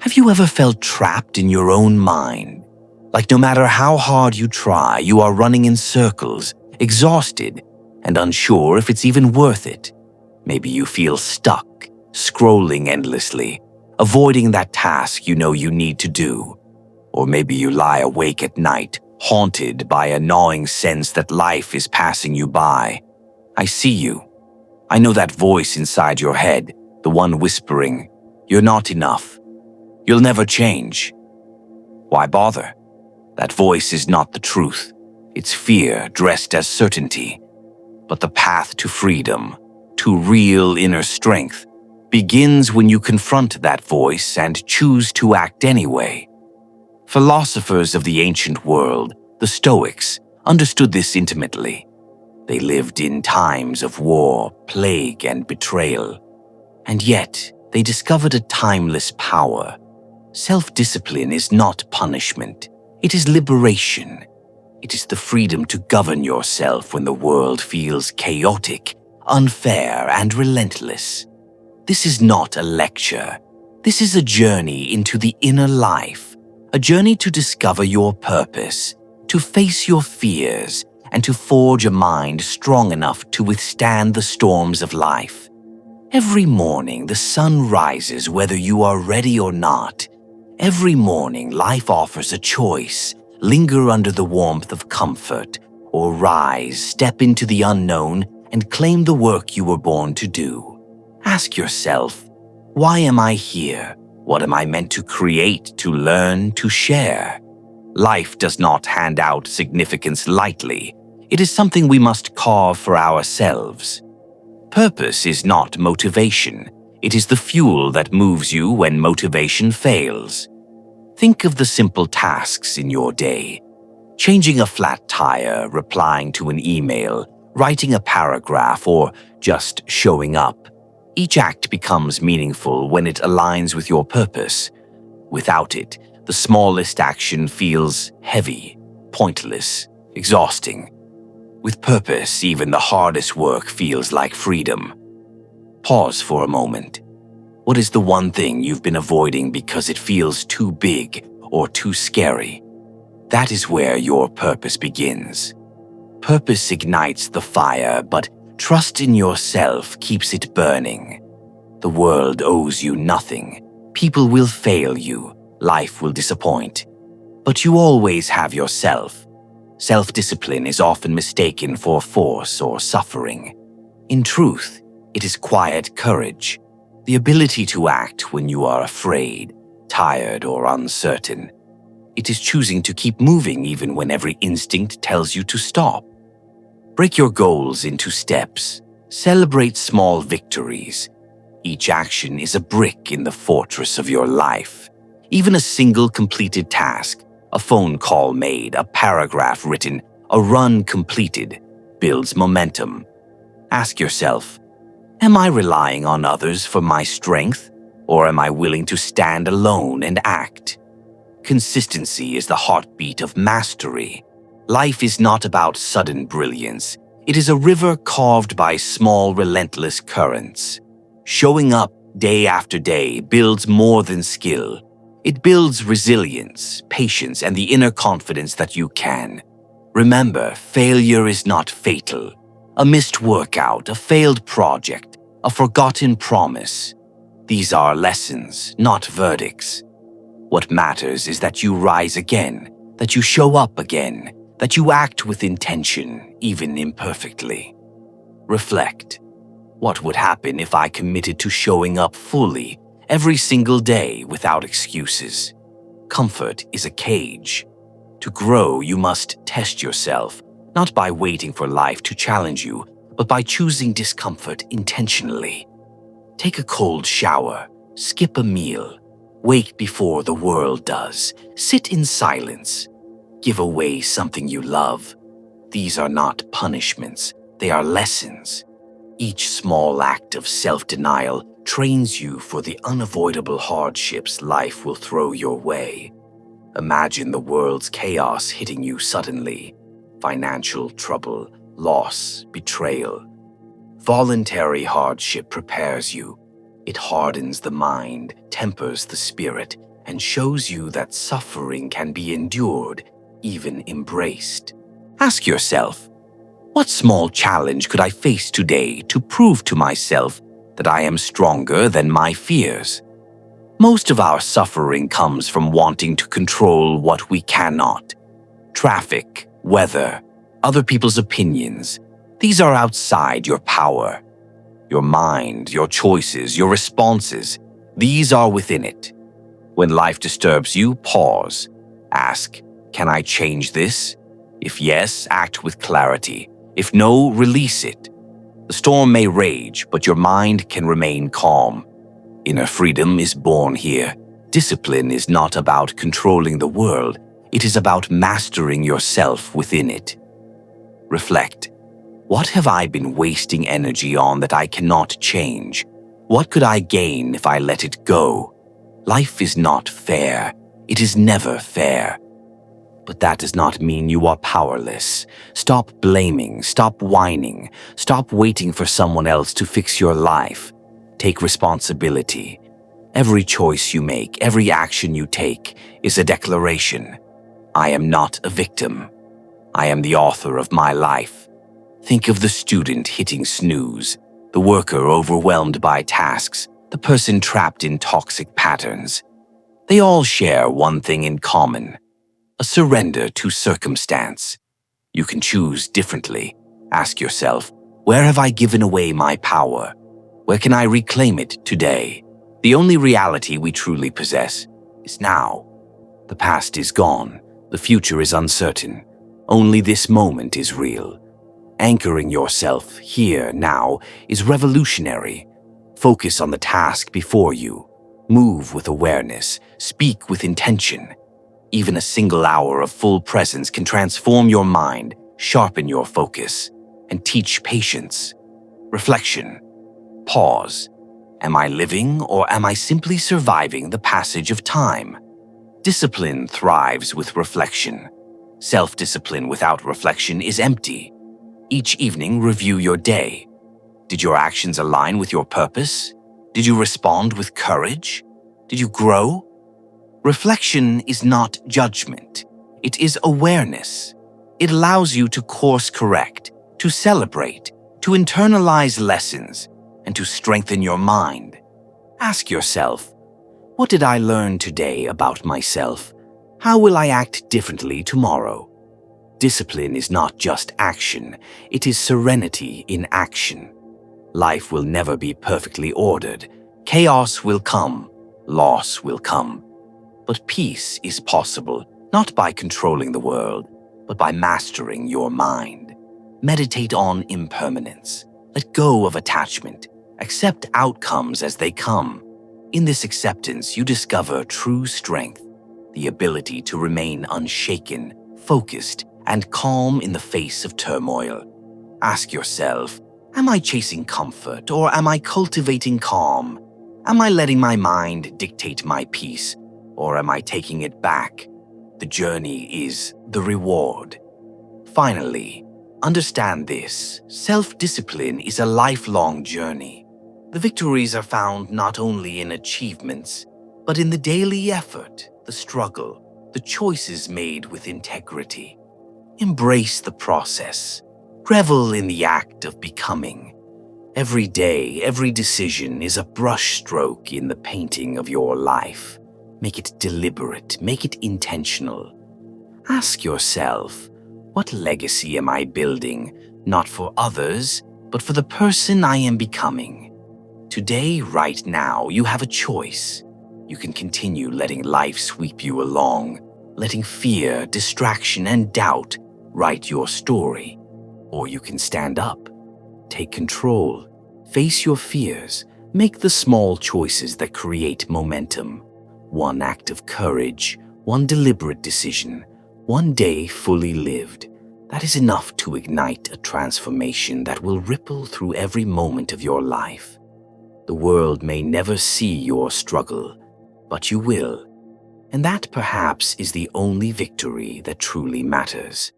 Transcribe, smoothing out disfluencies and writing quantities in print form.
Have you ever felt trapped in your own mind? Like no matter how hard you try, you are running in circles, exhausted, and unsure if it's even worth it. Maybe you feel stuck, scrolling endlessly, avoiding that task you know you need to do. Or maybe you lie awake at night, haunted by a gnawing sense that life is passing you by. I see you. I know that voice inside your head, the one whispering, "You're not enough. You'll never change." Why bother? That voice is not the truth. It's fear dressed as certainty. But the path to freedom, to real inner strength, begins when you confront that voice and choose to act anyway. Philosophers of the ancient world, the Stoics, understood this intimately. They lived in times of war, plague, and betrayal. And yet, they discovered a timeless power. Self-discipline is not punishment. It is liberation. It is the freedom to govern yourself when the world feels chaotic, unfair, and relentless. This is not a lecture. This is a journey into the inner life, a journey to discover your purpose, to face your fears, and to forge a mind strong enough to withstand the storms of life. Every morning, the sun rises whether you are ready or not. Every morning, life offers a choice: linger under the warmth of comfort, or rise, step into the unknown, and claim the work you were born to do. Ask yourself, why am I here? What am I meant to create, to learn, to share? Life does not hand out significance lightly. It is something we must carve for ourselves. Purpose is not motivation. It is the fuel that moves you when motivation fails. Think of the simple tasks in your day: changing a flat tire, replying to an email, writing a paragraph, or just showing up. Each act becomes meaningful when it aligns with your purpose. Without it, the smallest action feels heavy, pointless, exhausting. With purpose, even the hardest work feels like freedom. Pause for a moment. What is the one thing you've been avoiding because it feels too big or too scary? That is where your purpose begins. Purpose ignites the fire, but trust in yourself keeps it burning. The world owes you nothing. People will fail you. Life will disappoint. But you always have yourself. Self-discipline is often mistaken for force or suffering. In truth, it is quiet courage, the ability to act when you are afraid, tired, or uncertain. It is choosing to keep moving even when every instinct tells you to stop. Break your goals into steps. Celebrate small victories. Each action is a brick in the fortress of your life. Even a single completed task, a phone call made, a paragraph written, a run completed, builds momentum. Ask yourself, am I relying on others for my strength, or am I willing to stand alone and act? Consistency is the heartbeat of mastery. Life is not about sudden brilliance. It is a river carved by small, relentless currents. Showing up day after day builds more than skill. It builds resilience, patience, and the inner confidence that you can. Remember, failure is not fatal. A missed workout, a failed project, a forgotten promise. These are lessons, not verdicts. What matters is that you rise again, that you show up again, that you act with intention, even imperfectly. Reflect. What would happen if I committed to showing up fully, every single day without excuses? Comfort is a cage. To grow, you must test yourself, not by waiting for life to challenge you, but by choosing discomfort intentionally. Take a cold shower, skip a meal, wake before the world does, sit in silence, give away something you love. These are not punishments, they are lessons. Each small act of self-denial trains you for the unavoidable hardships life will throw your way. Imagine the world's chaos hitting you suddenly: financial trouble, loss, betrayal. Voluntary hardship prepares you. It hardens the mind, tempers the spirit, and shows you that suffering can be endured, even embraced. Ask yourself, what small challenge could I face today to prove to myself that I am stronger than my fears? Most of our suffering comes from wanting to control what we cannot. Traffic, weather, other people's opinions, these are outside your power. Your mind, your choices, your responses, these are within it. When life disturbs you, pause. Ask, can I change this? If yes, act with clarity. If no, release it. The storm may rage, but your mind can remain calm. Inner freedom is born here. Discipline is not about controlling the world. It is about mastering yourself within it. Reflect. What have I been wasting energy on that I cannot change? What could I gain if I let it go? Life is not fair. It is never fair. But that does not mean you are powerless. Stop blaming, stop whining, stop waiting for someone else to fix your life. Take responsibility. Every choice you make, every action you take is a declaration. I am not a victim. I am the author of my life. Think of the student hitting snooze, the worker overwhelmed by tasks, the person trapped in toxic patterns. They all share one thing in common: a surrender to circumstance. You can choose differently. Ask yourself, where have I given away my power? Where can I reclaim it today? The only reality we truly possess is now. The past is gone. The future is uncertain. Only this moment is real. Anchoring yourself here now is revolutionary. Focus on the task before you. Move with awareness. Speak with intention. Even a single hour of full presence can transform your mind, sharpen your focus, and teach patience. Reflection. Pause. Am I living or am I simply surviving the passage of time? Discipline thrives with reflection. Self-discipline without reflection is empty. Each evening, review your day. Did your actions align with your purpose? Did you respond with courage? Did you grow? Reflection is not judgment. It is awareness. It allows you to course correct, to celebrate, to internalize lessons, and to strengthen your mind. Ask yourself, what did I learn today about myself? How will I act differently tomorrow? Discipline is not just action, it is serenity in action. Life will never be perfectly ordered. Chaos will come, loss will come. But peace is possible, not by controlling the world, but by mastering your mind. Meditate on impermanence. Let go of attachment. Accept outcomes as they come. In this acceptance, you discover true strength, the ability to remain unshaken, focused, and calm in the face of turmoil. Ask yourself, am I chasing comfort or am I cultivating calm? Am I letting my mind dictate my peace or am I taking it back? The journey is the reward. Finally, understand this: self-discipline is a lifelong journey. The victories are found not only in achievements, but in the daily effort, the struggle, the choices made with integrity. Embrace the process. Revel in the act of becoming. Every day, every decision is a brushstroke in the painting of your life. Make it deliberate, make it intentional. Ask yourself, what legacy am I building, not for others, but for the person I am becoming? Today, right now, you have a choice. You can continue letting life sweep you along, letting fear, distraction, and doubt write your story. Or you can stand up, take control, face your fears, make the small choices that create momentum. One act of courage, one deliberate decision, one day fully lived. That is enough to ignite a transformation that will ripple through every moment of your life. The world may never see your struggle, but you will. And that perhaps is the only victory that truly matters.